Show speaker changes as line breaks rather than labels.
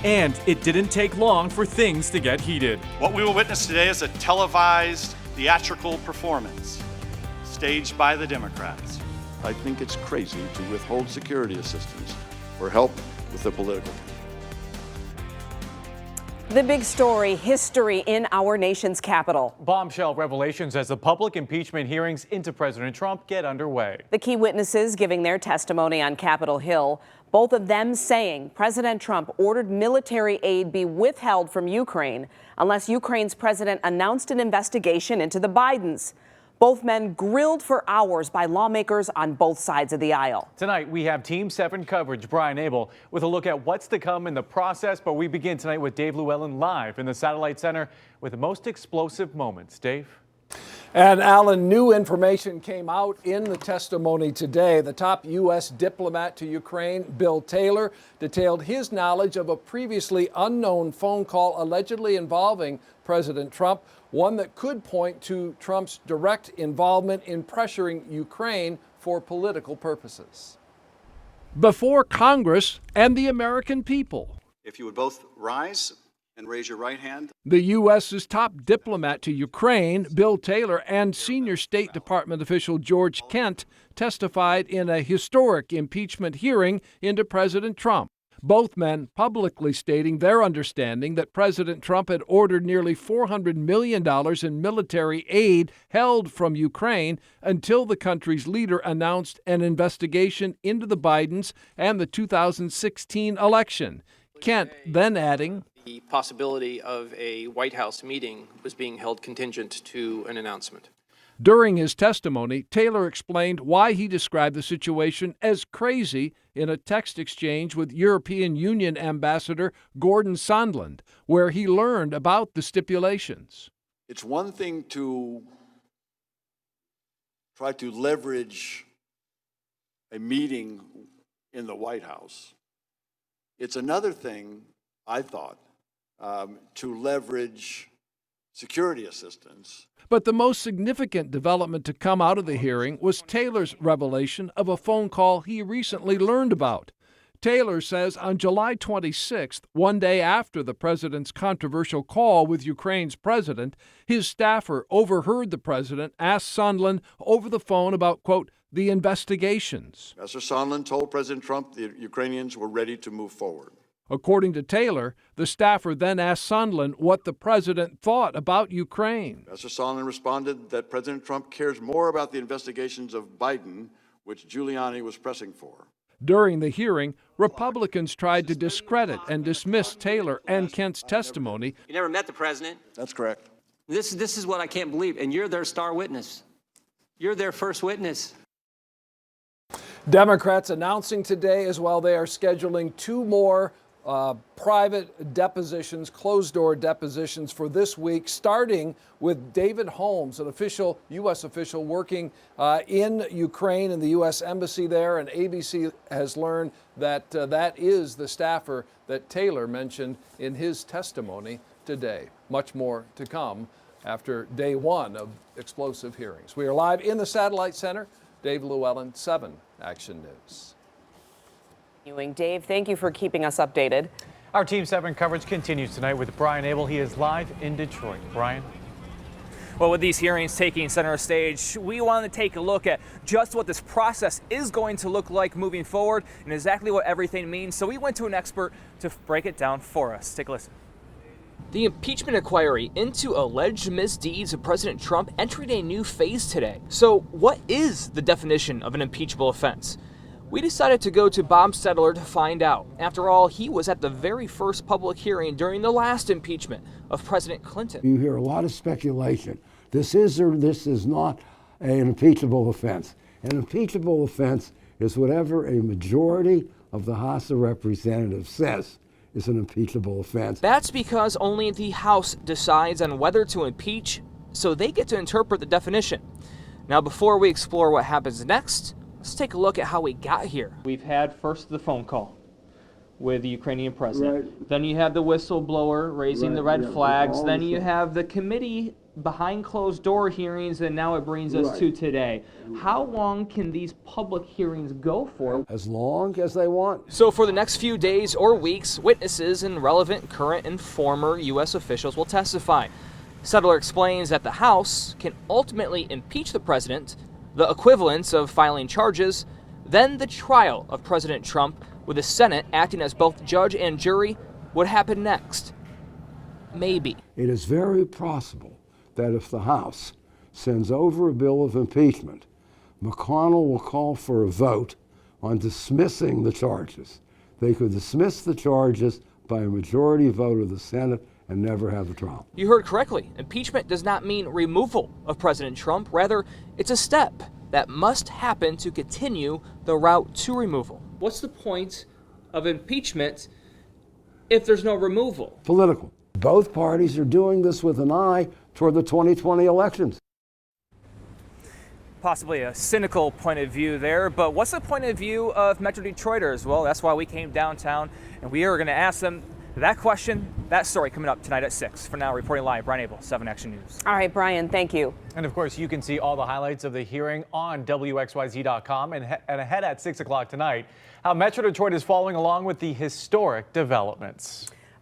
And it didn't take long for things to get heated.
What we will witness today is a televised theatrical performance staged by the Democrats.
I think it's crazy to withhold security assistance or help with the political campaign.
The big story, history in our nation's capital.
Bombshell revelations as the public impeachment hearings into President Trump get underway.
The key witnesses giving their testimony on Capitol Hill, both of them saying President Trump ordered military aid be withheld from Ukraine unless Ukraine's president announced an investigation into the Bidens. Both men grilled for hours by lawmakers on both sides of the aisle.
Tonight, we have Team 7 coverage. Brian Abel with a look at what's to come in the process. But we begin tonight with Dave Llewellyn live in the Satellite Center with the most explosive moments. Dave?
And Alan, new information came out in the testimony today. The top U.S. diplomat to Ukraine, Bill Taylor, detailed his knowledge of a previously unknown phone call allegedly involving President Trump, one that could point to Trump's direct involvement in pressuring Ukraine for political purposes. Before Congress and the American people.
If you would both rise and raise your right hand.
The U.S.'s top diplomat to Ukraine, Bill Taylor, and senior State Department official George Kent testified in a historic impeachment hearing into President Trump. Both men publicly stating their understanding that President Trump had ordered nearly $400 million in military aid held from Ukraine until the country's leader announced an investigation into the Bidens and the 2016 election. Kent then adding,
the possibility of a White House meeting was being held contingent to an announcement.
During his testimony, Taylor explained why he described the situation as crazy in a text exchange with European Union Ambassador Gordon Sondland, where he learned about the stipulations.
It's one thing to try to leverage a meeting in the White House. It's another thing, I thought, to leverage security assistance.
But the most significant development to come out of the hearing was Taylor's revelation of a phone call he recently learned about. Taylor says on July 26th, one day after the president's controversial call with Ukraine's president, his staffer overheard the president ask Sondland over the phone about, quote, the investigations.
Mr. Sondland told President Trump the Ukrainians were ready to move forward.
According to Taylor, the staffer then asked Sondland what the president thought about Ukraine.
Mr. Sondland responded that President Trump cares more about the investigations of Biden, which Giuliani was pressing for.
During the hearing, Republicans tried to discredit and dismiss Taylor and Kent's testimony.
You never met the president?
That's correct.
This is what I can't believe, and you're their star witness. You're their first witness.
Democrats announcing today as well they are scheduling two more private depositions, closed-door depositions for this week, starting with David Holmes, an official, U.S. official working in Ukraine in the U.S. Embassy there. And ABC has learned that that is the staffer that Taylor mentioned in his testimony today. Much more to come after day one of explosive hearings. We are live in the Satellite Center. Dave Llewellyn, 7 Action News.
Dave, thank you for keeping us updated.
Our Team 7 coverage continues tonight with Brian Abel. He is live in Detroit. Brian?
Well, with these hearings taking center stage, we want to take a look at just what this process is going to look like moving forward and exactly what everything means. So we went to an expert to break it down for us. Take a listen.
The impeachment inquiry into alleged misdeeds of President Trump entered a new phase today. So what is the definition of an impeachable offense? We decided to go to Bob Settler to find out. After all, he was at the very first public hearing during the last impeachment of President Clinton.
You hear a lot of speculation. This is or this is not an impeachable offense. An impeachable offense is whatever a majority of the House of Representatives says is an impeachable offense.
That's because only the House decides on whether to impeach, so they get to interpret the definition. Now, before we explore what happens next, let's take a look at how we got here.
We've had first the phone call with the Ukrainian president.
Right.
Then you have the whistleblower raising the red flags.
all
Then
this
you
stuff.
have the committee behind closed door hearings, and now it brings us to today. How long can these public hearings go for?
As long as they want.
So for the next few days or weeks, witnesses and relevant current and former U.S. officials will testify. Settler explains that the House can ultimately impeach the president, the equivalence of filing charges, then the trial of President Trump, with the Senate acting as both judge and jury, would happen next. Maybe.
It is very possible that if the House sends over a bill of impeachment, McConnell will call for a vote on dismissing the charges. They could dismiss the charges by a majority vote of the Senate and never have a trial.
You heard correctly. Impeachment does not mean removal of President Trump. Rather, it's a step that must happen to continue the route to removal.
What's the point of impeachment if there's no removal?
Political. Both parties are doing this with an eye toward the 2020 elections.
Possibly a cynical point of view there, but what's the point of view of Metro Detroiters? Well, that's why we came downtown, and we are going to ask them that question, that story, coming up tonight at 6. For now, reporting live, Brian Abel, 7 Action News.
All right, Brian, thank you.
And of course, you can see all the highlights of the hearing on WXYZ.com and ahead at 6 o'clock tonight, how Metro Detroit is following along with the historic developments.